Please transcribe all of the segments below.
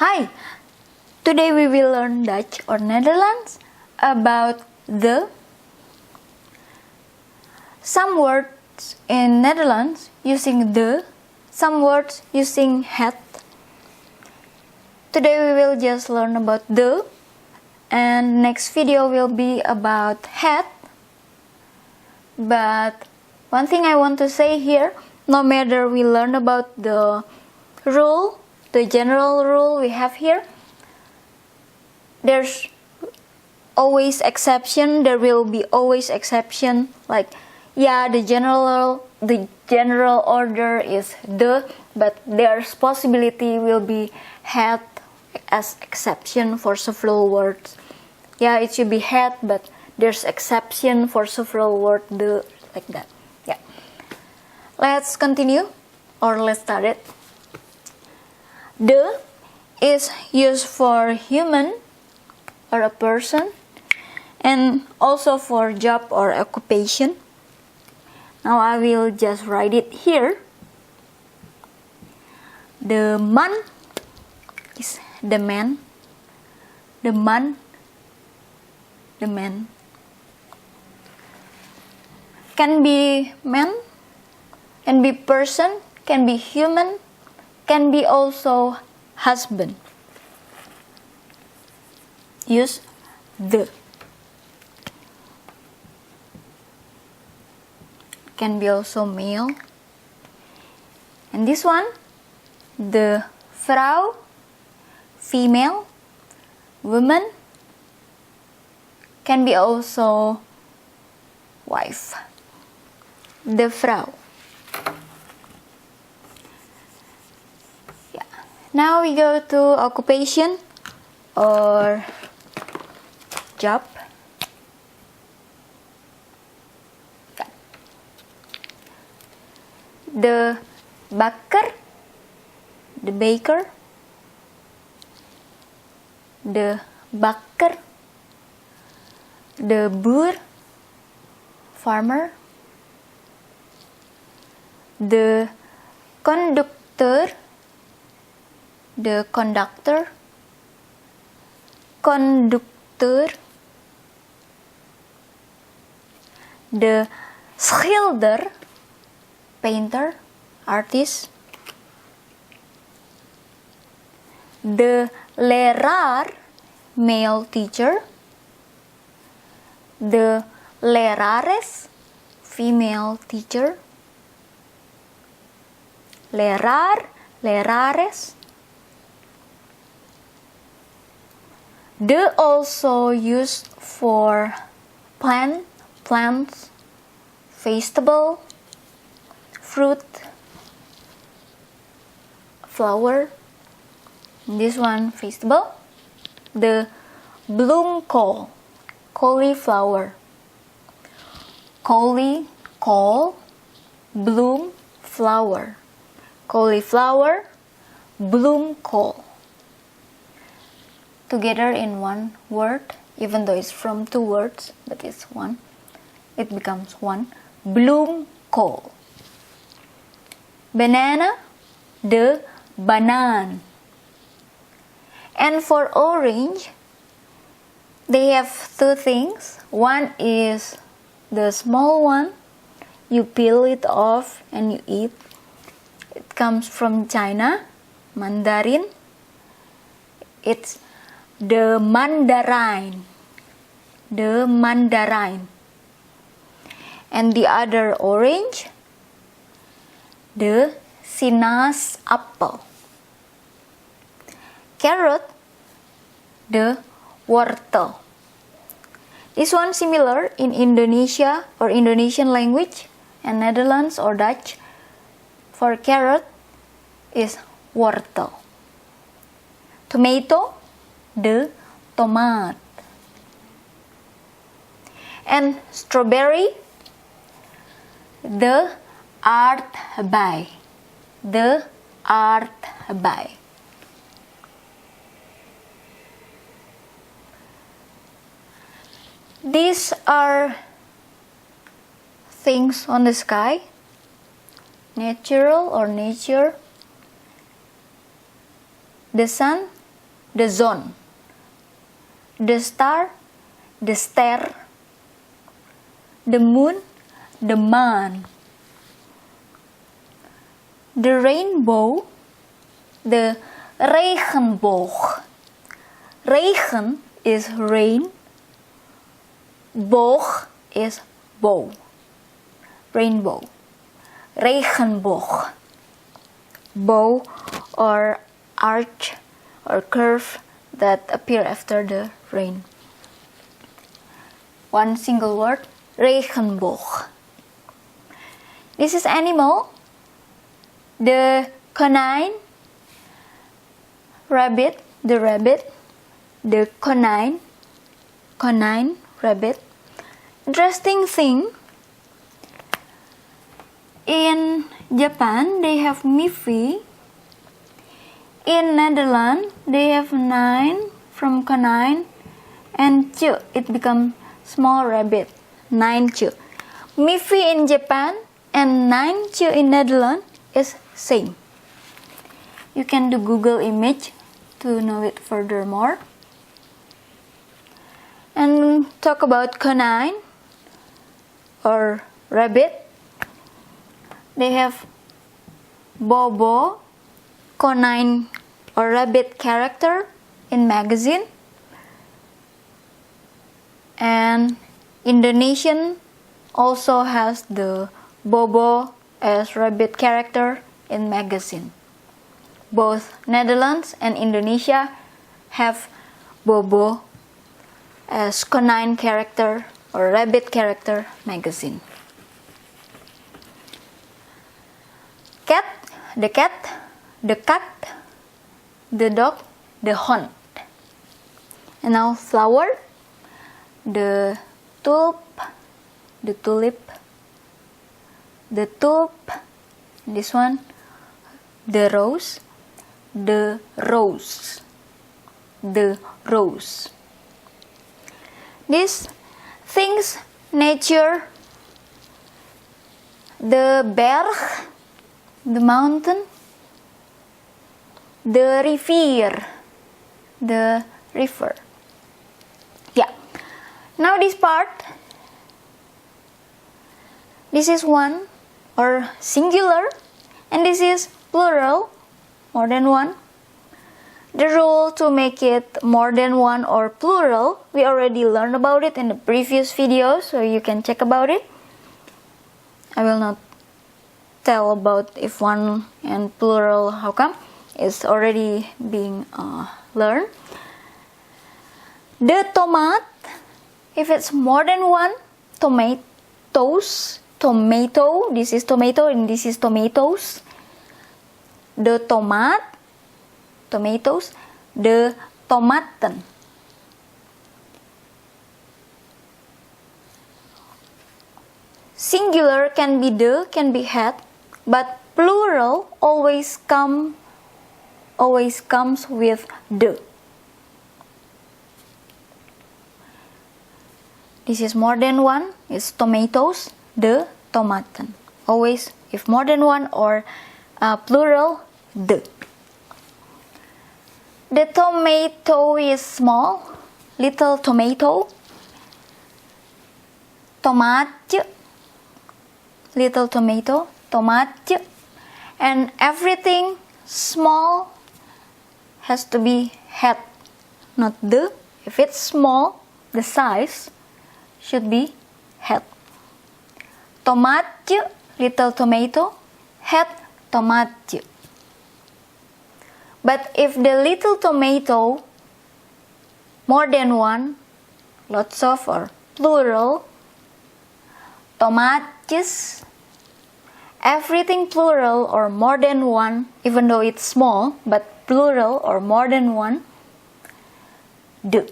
Hi! Today we will learn Dutch or Netherlands about the. Some words in Netherlands using the, some words using het. Today we will just learn about the, and next video will be about het. But one thing I want to say here, no matter we learn about the rule, the general rule we have here, there's always exception. There will be always exception. Like, yeah, the general order is the, but there's possibility will be het as exception for several words. Yeah, it should be het, but there's exception for several words, the, like that. Yeah. Let's continue, or let's start it. The is used for human or a person, and also for job or occupation. Now I will just write it here. The man is the man. The man, the man. Can be man, can be person, can be human, can be also husband. Use the. Can be also male. And this one, the vrouw, female, woman, can be also wife. De vrouw. Yeah. Now we go to occupation or job. De bakker, de baker. De bakker. De boer, farmer. De conducteur, de conductor. Conducteur. De schilder, painter, artist. De leraar, male teacher. De lerares, female teacher. Leraar, lerares. De also used for plants, vegetable, fruit, flower. This one vegetable. The bloemkool, cauliflower. Caul, bloem, flower. Cauliflower, bloemkool. Together in one word, even though it's from two words, but it's one. It becomes one. Bloemkool. Banana, de banaan. And for orange, they have two things. One is the small one. You peel it off and you eat. It comes from China, mandarin. It's the mandarin. The mandarin. And the other orange, the sinaasappel. Carrot, the wortel. This one similar in Indonesia or Indonesian language and Netherlands or Dutch. For carrot is wortel. Tomato, de tomaat. And strawberry, de aardbei. De aardbei. These are things on the sky, natural or nature. The sun the zone. The star, the ster. The moon, the maan. The rainbow, the regenboog. Regen is rain. Boog is bow. Rainbow. Regenboog. Bow or arch or curve that appear after the rain. One single word, regenboog. This is animal. The konijn, rabbit, the rabbit, the konijn, rabbit. Interesting thing, in Japan they have mifi. In Netherlands they have nine from konijn, and chu, it becomes small rabbit, nine chu. Mifi in Japan and nine chu in Netherlands is same. You can do Google image to know it furthermore. And talk about konijn or rabbit. They have bobo, konijn or rabbit character in magazine. And Indonesian also has the bobo as rabbit character in magazine. Both Netherlands and Indonesia have bobo as konijn character or rabbit character magazine. Cat, the cat, the cat, the dog, the hond. And now flower, the tulip, the tulip, the tulip, this one, the rose, the rose, the rose. These things, nature, the berg, the mountain, the rivier, the river. Yeah. Now this part, this is one or singular, and this is plural, more than one. The rule to make it more than one or plural, we already learned about it in the previous video, so you can check about it. I will not tell about if one and plural, how come, it's already being learned. The tomat, if it's more than one, tomatoes, tomato, this is tomato and this is tomatoes. The tomat, tomatoes, the tomaten. Singular can be the, can be had, but plural always comes with the. This is more than one, it's tomatoes, the tomaten. Always, if more than one or plural, the. The tomato is small, little tomato. Tomaatje, little tomato, tomaatje. And everything small has to be had, not the. If it's small, the size should be had. Tomaatje, little tomato, had tomaatje. But if the little tomato, more than one, lots of or plural, tomaatjes, everything plural or more than one, even though it's small, but plural or more than one, de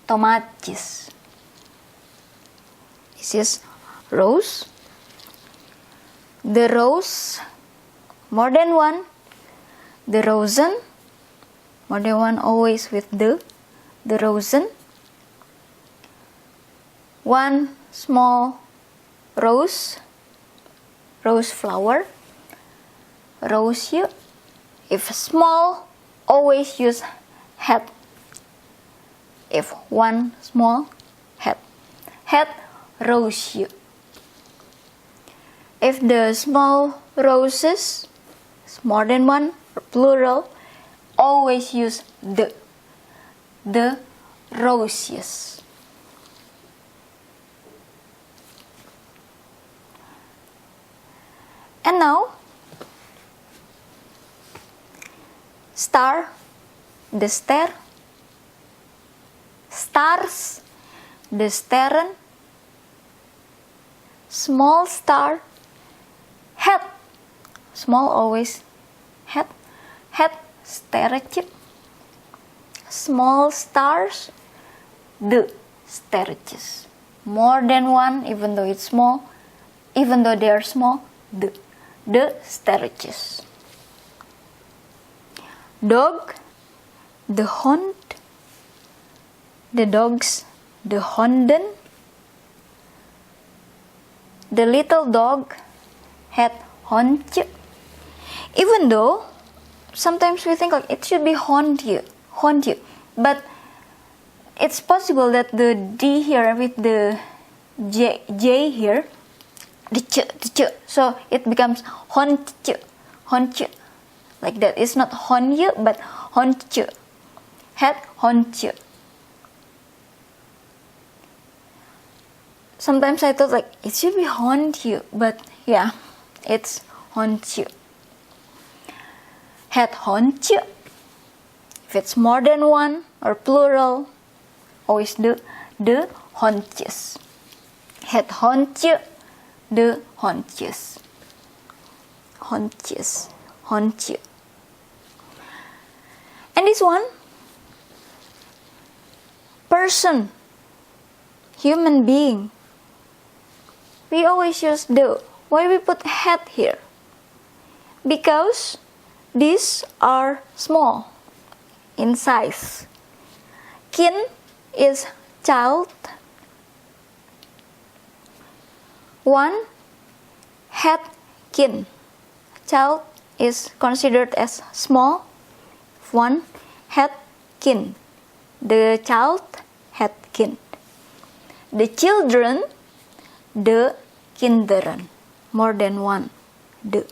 tomaatjes. This is rose, the rose, more than one, the rozen, more than one always with the rozen. One small rose, rose flower, roosje. If small, always use had. If one small, had. Had rose you. If the small roses is more than one or plural, always use the. The roses. And now, star, the ster, stars, the sterren, small star, het, small always het sterretje, small stars, de sterretjes, more than one, even though it's small, even though they are small, de sterretjes. Dog, de hond, the dogs, de honden, the little dog, het hondje. Even though sometimes we think like it should be hondje, but it's possible that the D here with the J here, the ch, so it becomes hondje, like that. It's not honje, but hondje, het hondje. Sometimes I thought like it should be hondje, but yeah, it's hondje. Het hondje. If it's more than one or plural, always de hondjes. Het hondje, de hondjes. Hondje. And this one, person, human being. We always use the. Why we put het here? Because these are small in size. Kin is child. One, het kin. Child is considered as small. One, het kin. The child, het kind. The children, de kinderen. More than one, de.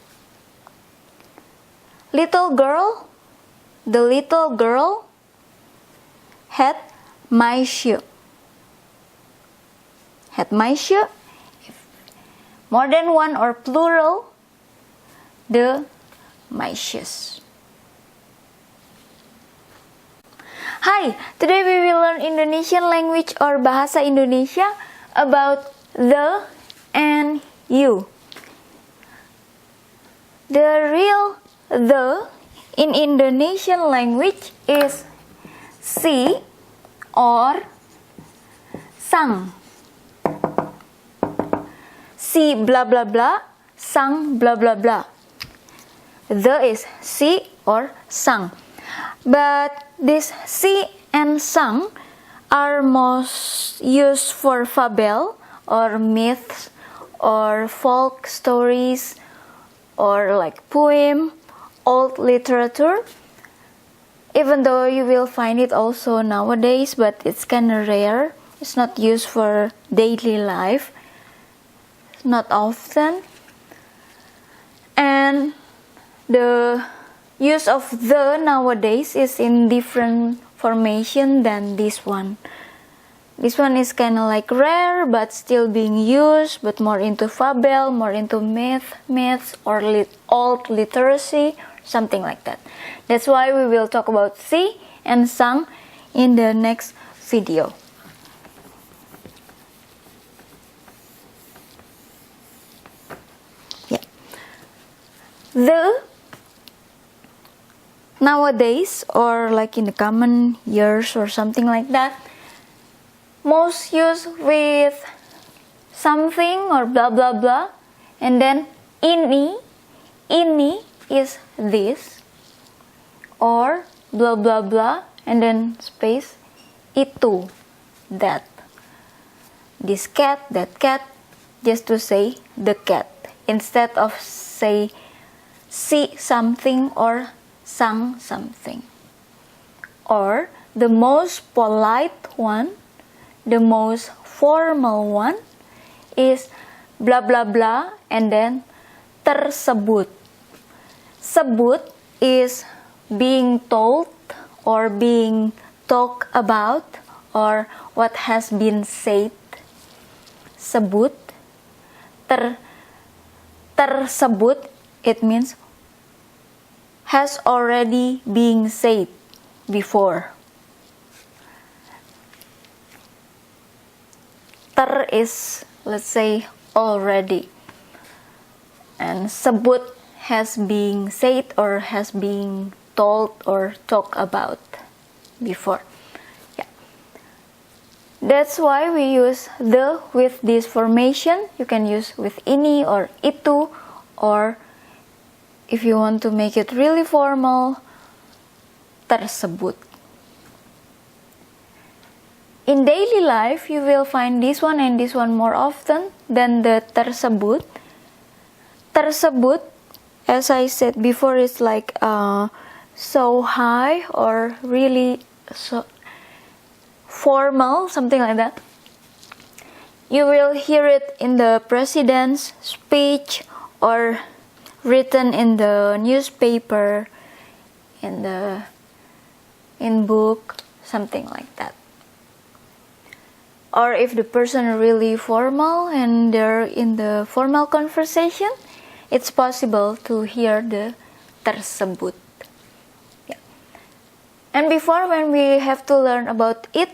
Little girl, the little girl, het meisje. Het meisje, if more than one or plural, de meisjes. Hi, today we will learn Indonesian language or Bahasa Indonesia about the and you. The real the in Indonesian language is si or sang. Si blah blah blah, sang blah blah blah. The is si or sang. But this si and sang are most used for fable or myths or folk stories or like poem, old literature. Even though you will find it also nowadays, but it's kind of rare. It's not used for daily life. Not often. And the use of the nowadays is in different formation than this one. This one is kind of like rare but still being used, but more into fable, more into myths or old literacy, something like that. That's why we will talk about si and sang in the next video. Yeah. The nowadays or like in the common years or something like that, most used with something or blah blah blah, and then ini is this, or blah blah blah and then space itu, that, this cat, that cat, just to say the cat instead of say si something or sang something. or the most polite one, the most formal one is blah blah blah and then tersebut. Sebut is being told or being talked about or what has been said. Sebut. Tersebut, it means has already been said before. Ter is, let's say, already. And sebut has been said or has been told or talked about before. Yeah. That's why we use the with this formation. You can use with ini or itu, or if you want to make it really formal, tersebut. In daily life, you will find this one and this one more often than the tersebut. Tersebut, as I said before, is like so high or really so formal, something like that. You will hear it in the president's speech or written in the newspaper, in book, something like that. Or if the person is really formal and they're in the formal conversation, it's possible to hear the tersebut. Yeah. And before, when we have to learn about it,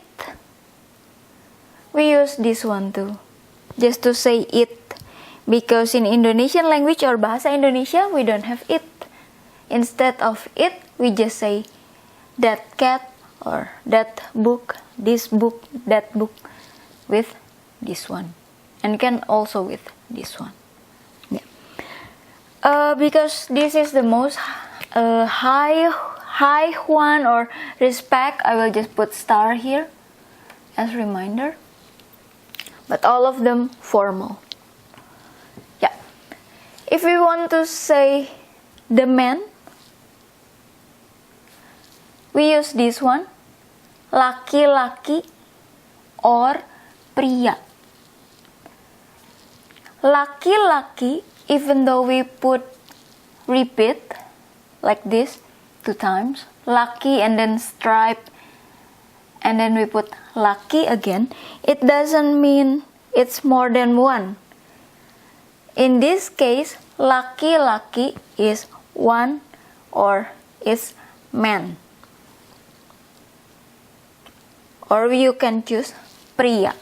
we use this one too, just to say it. Because in Indonesian language or Bahasa Indonesia, we don't have it. Instead of it, we just say that cat or that book, this book, that book, with this one. And can also with this one. Yeah. Because this is the most high one or respect, I will just put star here as reminder. But all of them formal. Yeah. If we want to say the man, we use this one, laki-laki or pria. Laki-laki, even though we repeat like this 2 times, laki and then stripe, and then we put laki again, it doesn't mean it's more than one. In this case, laki-laki is one or is man. Or you can choose pria,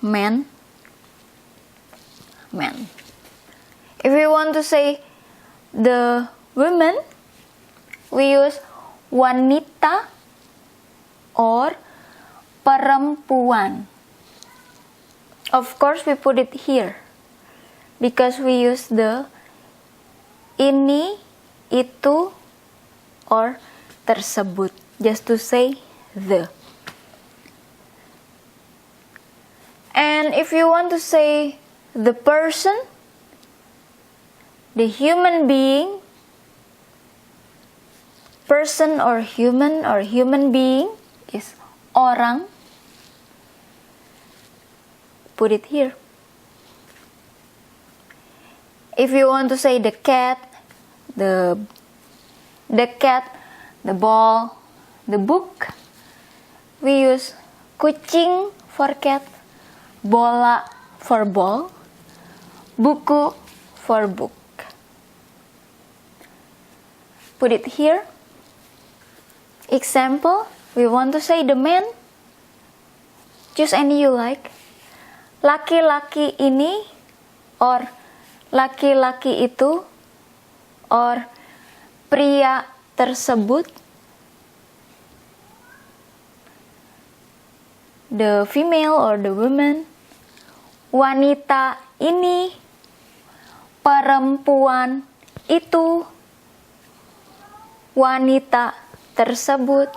man, man. If we want to say the women, we use wanita or perempuan. Of course, we put it here because we use the ini, itu, or tersebut, just to say the. And if you want to say the person, the human being, person or human being is orang, put it here. If you want to say the cat, the cat, the ball, the book, we use kucing for cat, bola for ball, buku for book. Put it here. Example, we want to say the man, choose any you like. Laki-laki ini or laki-laki itu or pria tersebut. The female or the woman. Wanita ini, perempuan itu, wanita tersebut.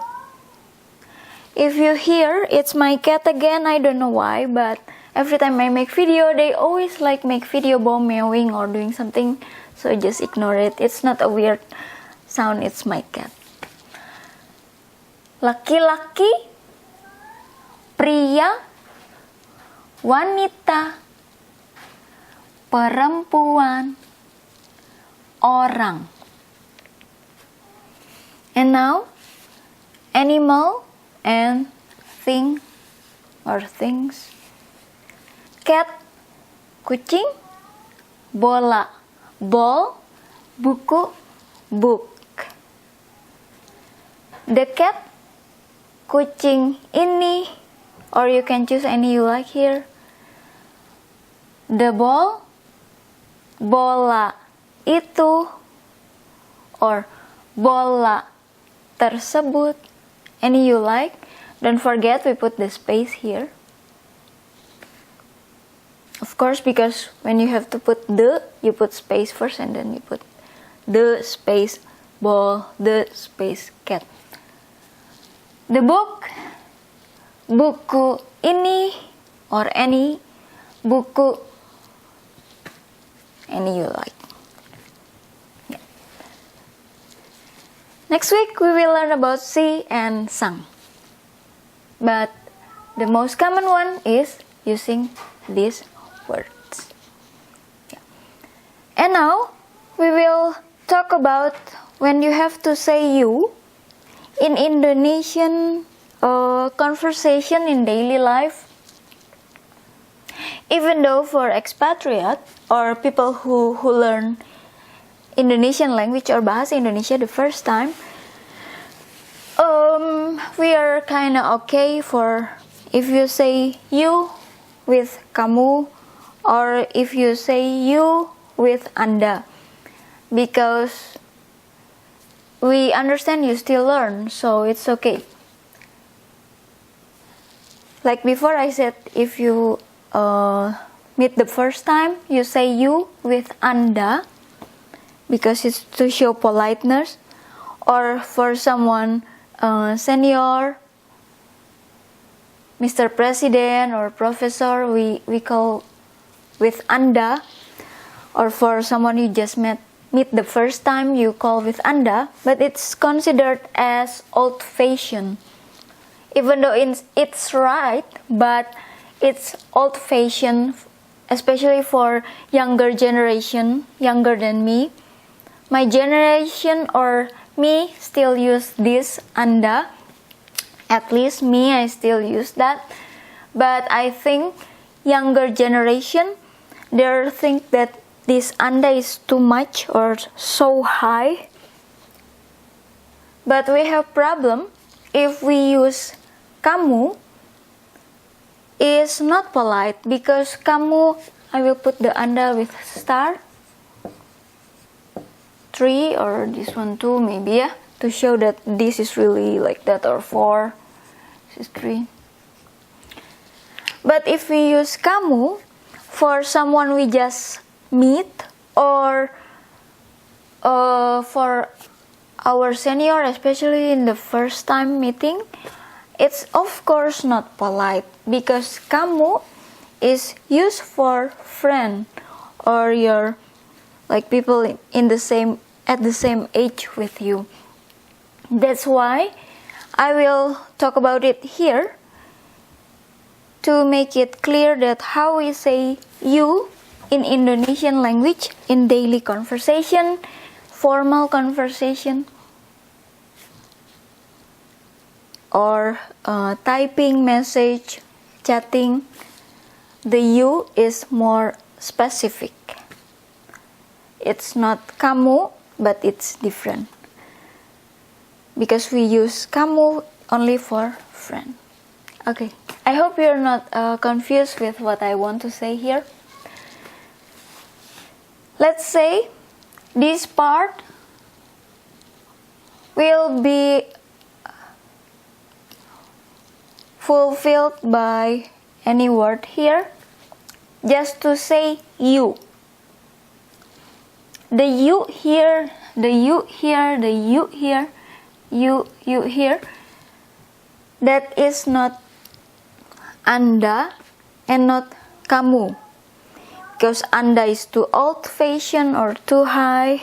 If you hear, it's my cat again, I don't know why, but every time I make video, they always like make video about meowing or doing something, so just ignore it. It's not a weird sound, it's my cat. laki-laki, pria, wanita, perempuan, orang. And now, animal and thing or things. Cat, kucing, bola, ball, buku, book. The cat, kucing ini, or you can choose any you like here. The ball, bola itu, or bola tersebut, any you like. Don't forget we put the space here. Of course, because when you have to put the, you put space first and then you put the space ball, the space cat. The book, buku ini or any buku, any you like. Yeah. Next week we will learn about si and sang. But the most common one is using these words. Yeah. And now we will talk about when you have to say you in Indonesian conversation in daily life. Even though for expatriate or people who learn Indonesian language or Bahasa Indonesia the first time, we are kinda okay for if you say you with kamu or if you say you with Anda, because we understand you still learn, so it's okay. Like before I said, if you meet the first time, you say you with Anda, because it's to show politeness. Or for someone senior, Mr. President or Professor, we call with Anda. Or for someone you just meet the first time, you call with Anda, but it's considered as old-fashioned. Even though it's right, but it's old-fashioned, especially for younger generation, younger than me. My generation or me still use this Anda. At least me, I still use that. But I think younger generation, they think that this Anda is too much or so high. But we have problem if we use kamu. Is not polite because kamu, I will put the Anda with star 3 or this one 2 maybe, yeah, to show that this is really like that, or 4, this is 3. But if we use kamu for someone we just meet, or for our senior, especially in the first time meeting, it's of course not polite, because kamu is used for friend or your like people in the same at the same age with you. That's why I will talk about it here to make it clear that how we say you in Indonesian language in daily conversation, formal conversation, or typing message, chatting. The you is more specific. It's not kamu, but it's different. Because we use kamu only for friend. Okay, I hope you're not confused with what I want to say here. Let's say this part will be fulfilled by any word here, just to say you. The you here, the you here, the you here, you here, that is not Anda and not kamu, because Anda is too old-fashioned or too high,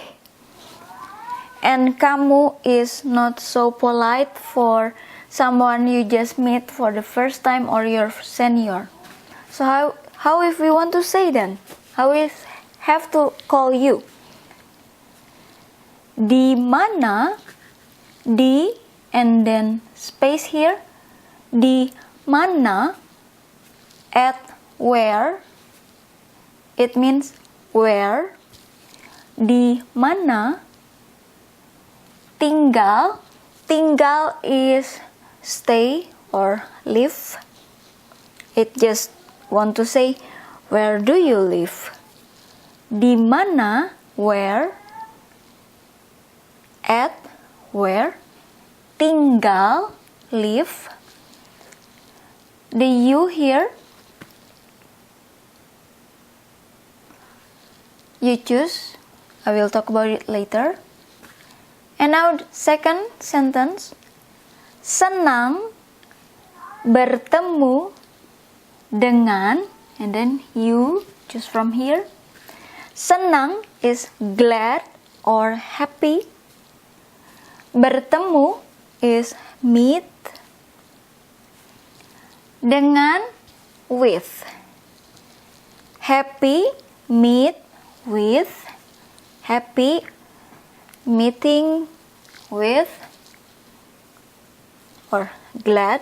and kamu is not so polite for someone you just meet for the first time or your senior. So how if we want to say then? How we have to call you? Di mana, di and then space here. Di mana, at where, it means where. Di mana, tinggal. Tinggal is stay or live. It just want to say, where do you live? Di mana, where. At where. Tinggal, live. The you here, you choose. I will talk about it later. And now second sentence. Senang bertemu dengan, and then you choose from here. Senang is glad or happy. Bertemu is meet. Dengan, with. Happy, meet with. Happy, meeting with, or glad.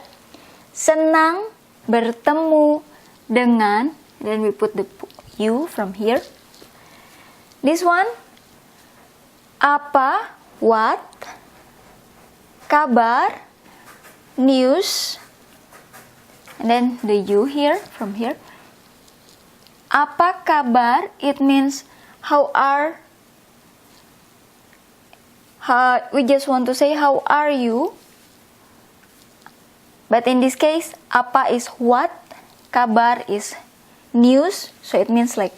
Senang bertemu dengan, then we put the you from here. This one, apa, what. Kabar, news, and then the you here from here. Apa kabar? It means how are. We just want to say how are you. But in this case, apa is what, kabar is news, so it means like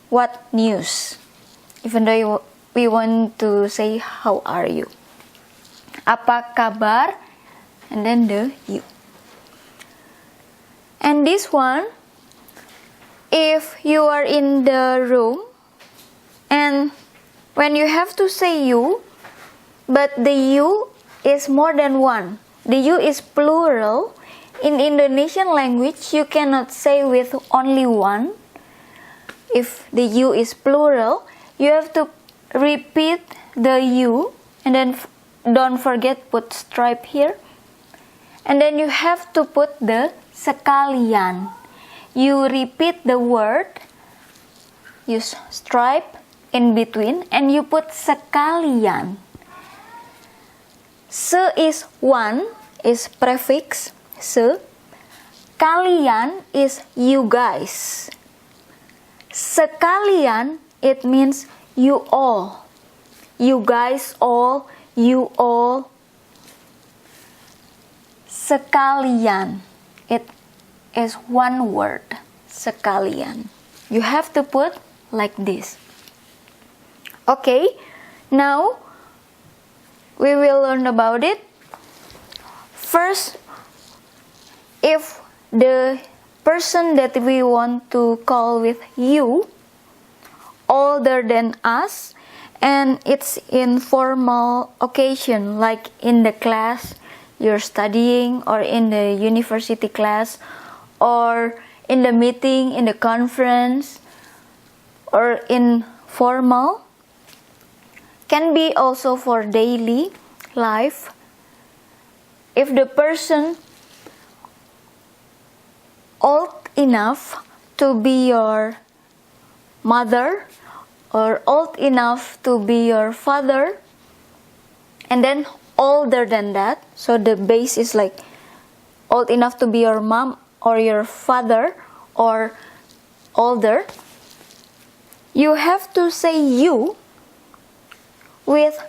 what news. Even though we want to say how are you. Apa kabar, and then the you. And this one, if you are in the room and when you have to say you, but the you is more than one, the you is plural. In Indonesian language, you cannot say with only one. If the you is plural, you have to repeat the you, and then don't forget put stripe here. And then you have to put the sekalian. You repeat the word, use stripe in between, and you put sekalian. Se is one, is prefix, se. Kalian is you guys. Sekalian, it means you all. You guys all, you all. Sekalian, it is one word, sekalian. You have to put like this. Okay, now we will learn about it. First, if the person that we want to call with you older than us, and it's in formal occasion, like in the class you're studying, or in the university class, or in the meeting, in the conference, or in formal, can be also for daily life. If the person old enough to be your mother, or old enough to be your father, and then older than that, so the base is like old enough to be your mom or your father, or older, you have to say you with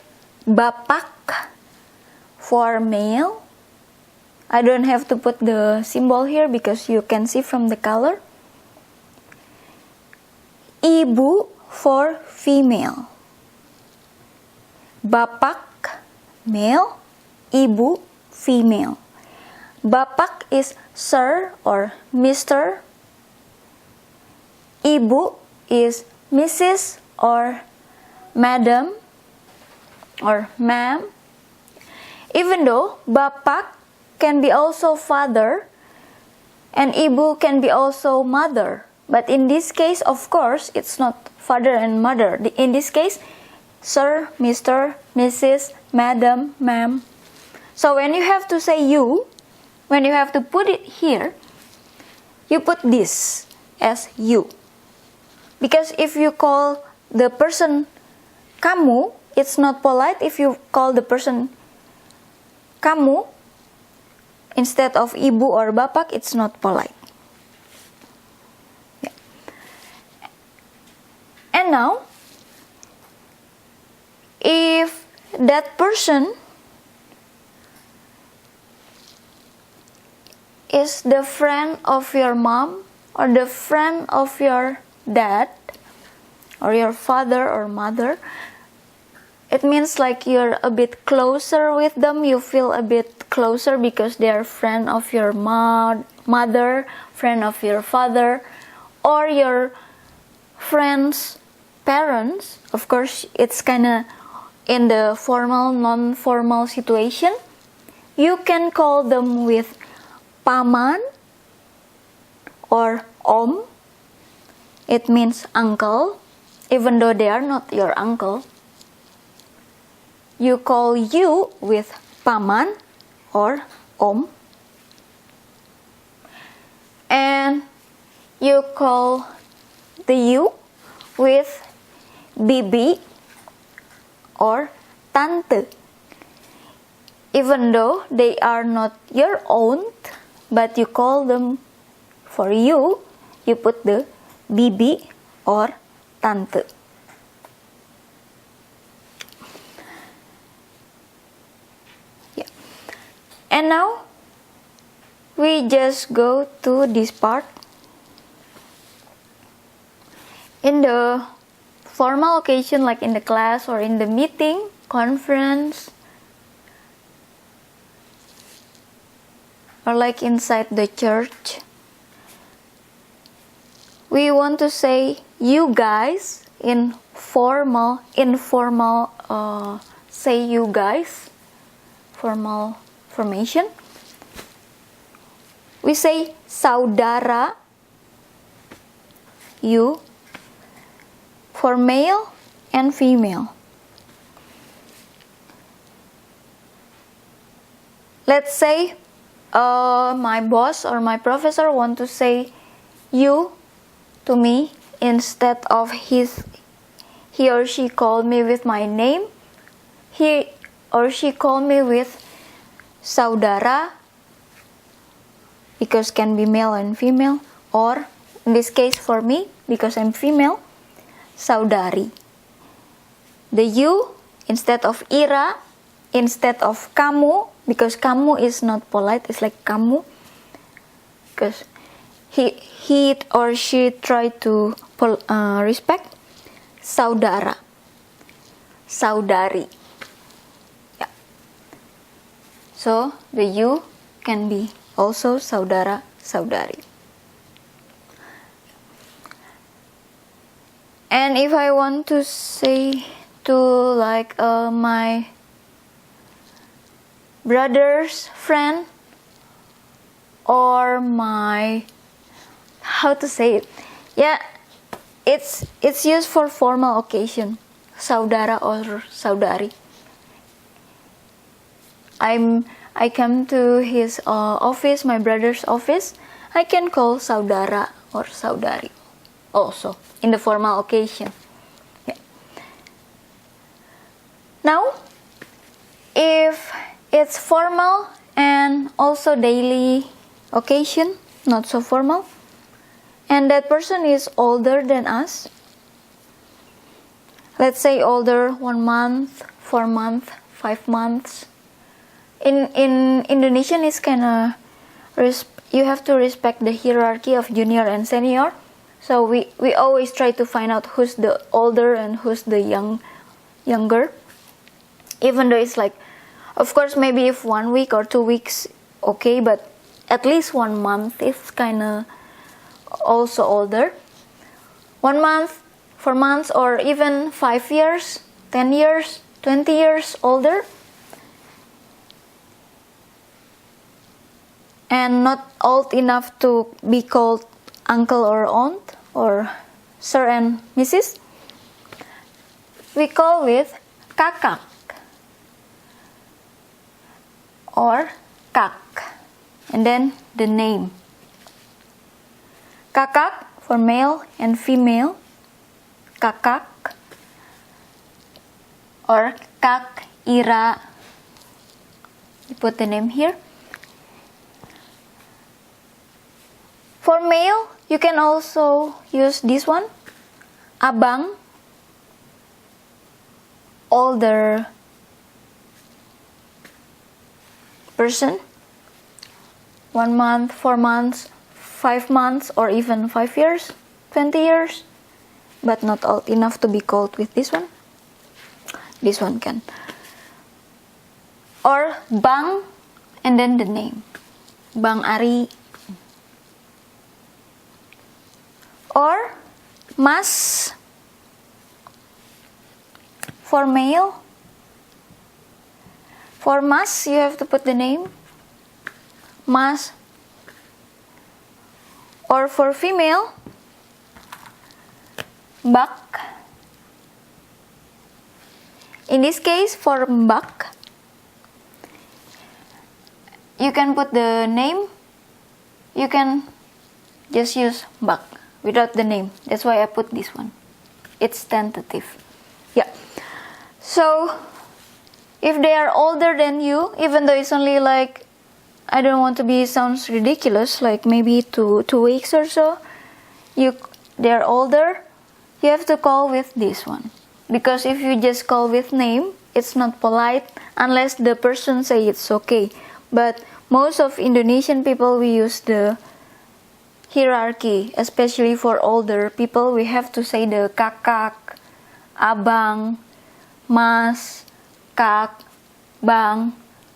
bapak for male. I don't have to put the symbol here because you can see from the color. Ibu for female. Bapak male, ibu female. Bapak is sir or Mr. Ibu is Mrs. or Madam or ma'am. Even though bapak can be also father, and ibu can be also mother. But in this case, of course, it's not father and mother. In this case, sir, Mr., Mrs., madam, ma'am. So when you have to say you, when you have to put it here, you put this as you. Because if you call the person kamu, it's not polite. If you call the person kamu instead of ibu or bapak, it's not polite. Yeah. And now, if that person is the friend of your mom or the friend of your dad or your father or mother, it means like you're a bit closer with them. You feel a bit closer because they are friend of your mother, friend of your father, or your friend's parents. Of course, it's kind of in the formal, non-formal situation. You can call them with paman or om. It means uncle, even though they are not your uncle. You call you with paman or om. And you call the you with bibi or tante. Even though they are not your own, but you call them for you put the bibi or tante. Yeah. And now we just go to this part. In the formal occasion, like in the class or in the meeting, conference, or like inside the church, we want to say you guys in formal, informal, say you guys, formal formation. We say saudara, you, for male and female. Let's say my boss or my professor want to say you to me instead of he or she called me with my name. He or she called me with saudara, because can be male and female, or in this case for me, because I'm female, saudari. The you instead of ira, instead of kamu, because kamu is not polite, it's like kamu, because he or she try to respect. Saudara, saudari. Yeah. So the you can be also saudara, saudari. And if I want to say to like my brother's friend or my, how to say it? Yeah, it's used for formal occasion, saudara or saudari. I come to his office, my brother's office, I can call saudara or saudari also in the formal occasion. Yeah. Now, if it's formal and also daily occasion, not so formal, and that person is older than us, let's say older 1 month, 4 months, 5 months. In Indonesian, it's kind of you have to respect the hierarchy of junior and senior. So we always try to find out who's the older and who's the younger. Even though it's like, of course, maybe if 1 week or 2 weeks, okay, but at least 1 month is kind of also older. 1 month, 4 months, or even 5 years, 10 years, 20 years older. and not old enough to be called uncle or aunt or sir and Mrs., we call with kakak or kak, and then the name. Kakak for male and female, kakak or kak ira. You put the name here. For male, you can also use this one, abang, older person, 1 month, 4 months, 5 months, or even 5 years, 20 years, but not old enough to be called with this one. This one can. Or bang, and then the name, Bang Ari. Or mas for male. For mas, you have to put the name, mas. Or for female, bak. In this case, for bak, you can put the name, you can just use bak without the name. That's why I put this one. It's tentative. Yeah. So, if they are older than you, even though it's only like, I don't want to be, sounds ridiculous, like maybe two weeks or so, they're older, you have to call with this one. Because if you just call with name, it's not polite unless the person say it's okay. But most of Indonesian people, we use the hierarchy, especially for older people. We have to say the kakak, abang, mas, kak, bang,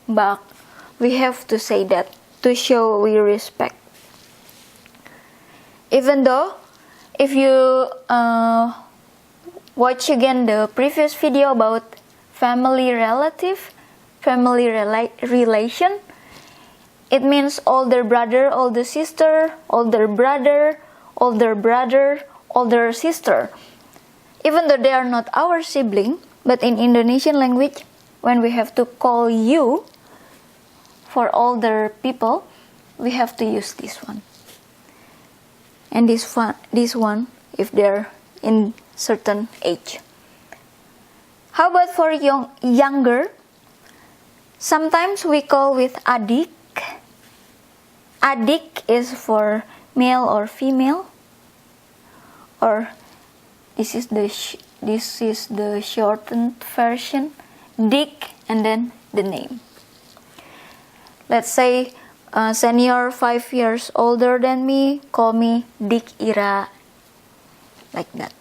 bak. We have to say that to show we respect. Even though, if you watch again the previous video about family relation, it means older brother, older sister, older brother, older brother, older sister. Even though they are not our sibling, but in Indonesian language, when we have to call you for older people, we have to use this one. And this one if they're in certain age. How about for younger? Sometimes we call with adik. Adik is for male or female, or this is the shortened version, dik, and then the name. Let's say senior 5 years older than me, call me Dik Ira, like that.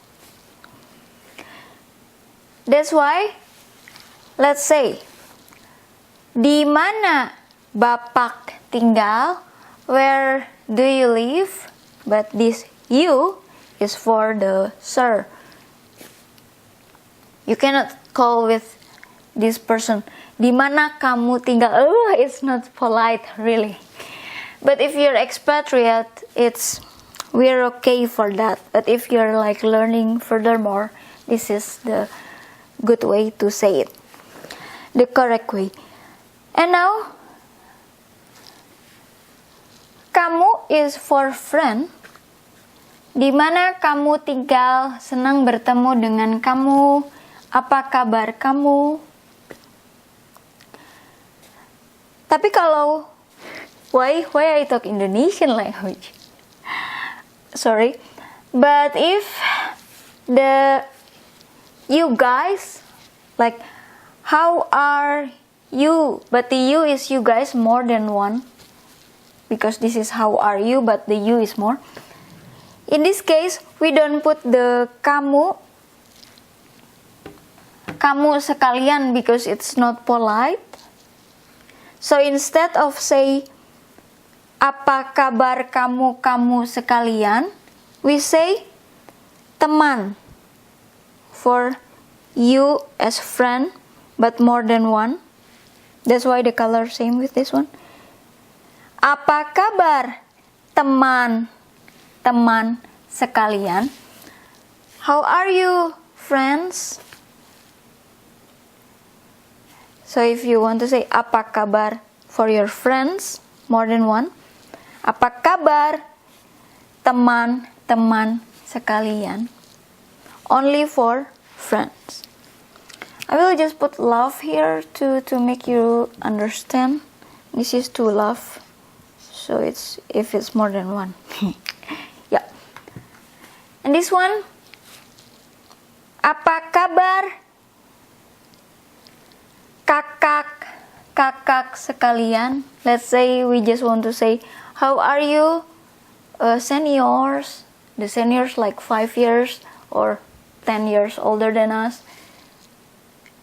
That's why, let's say, di mana Bapak tinggal? Where do you live? But this you is for the sir. You cannot call with this person, di mana kamu tinggal? Oh, it's not polite, really. But if you're expatriate, we're okay for that. But if you're like learning furthermore, this is the good way to say it, the correct way. And now, kamu is for friend. Di mana kamu tinggal? Senang bertemu dengan kamu. Apa kabar kamu? Tapi kalau why I talk Indonesian language? Sorry. But if you guys, like, how are you? But the you is you guys more than one. Because this is how are you, but the you is more. In this case, we don't put the kamu sekalian because it's not polite. So instead of say, apa kabar kamu sekalian, we say teman for you as friend, but more than one. That's why the color same with this one. Apa kabar teman-teman sekalian? How are you, friends? So if you want to say apa kabar for your friends, more than one. Apa kabar teman-teman sekalian? Only for friends. I will just put love here to make you understand. This is to love. So it's if it's more than one. Yeah. And this one, apa kabar kakak sekalian? Let's say we just want to say, how are you, seniors? The seniors like 5 years or 10 years older than us.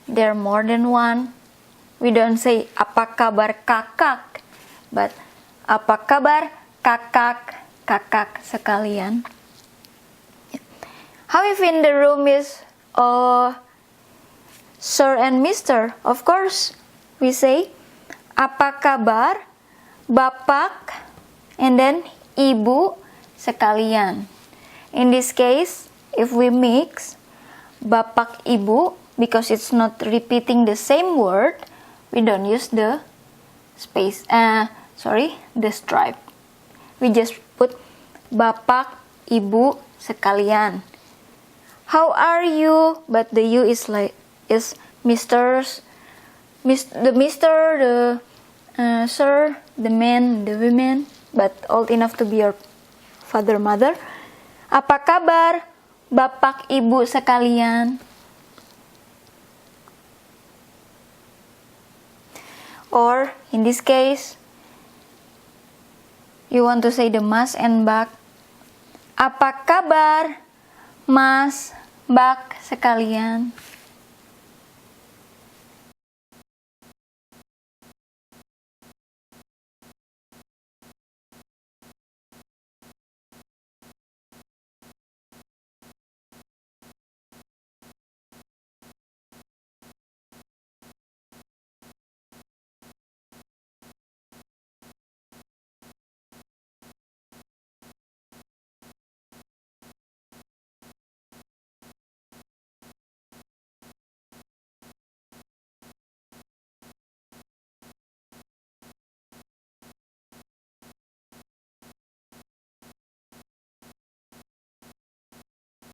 They're more than one. We don't say apa kabar kakak, but apa kabar kakak sekalian. How if in the room is Sir and Mister? Of course, we say apa kabar bapak and then ibu sekalian. In this case, if we mix bapak ibu, because it's not repeating the same word, we don't use the the stripe. We just put bapak ibu sekalian. How are you? But the you is Mr., the sir, the man, the women, but old enough to be your father, mother. Apa kabar bapak ibu sekalian? Or in this case, you want to say the mas and bak. Apa kabar mas, bak sekalian?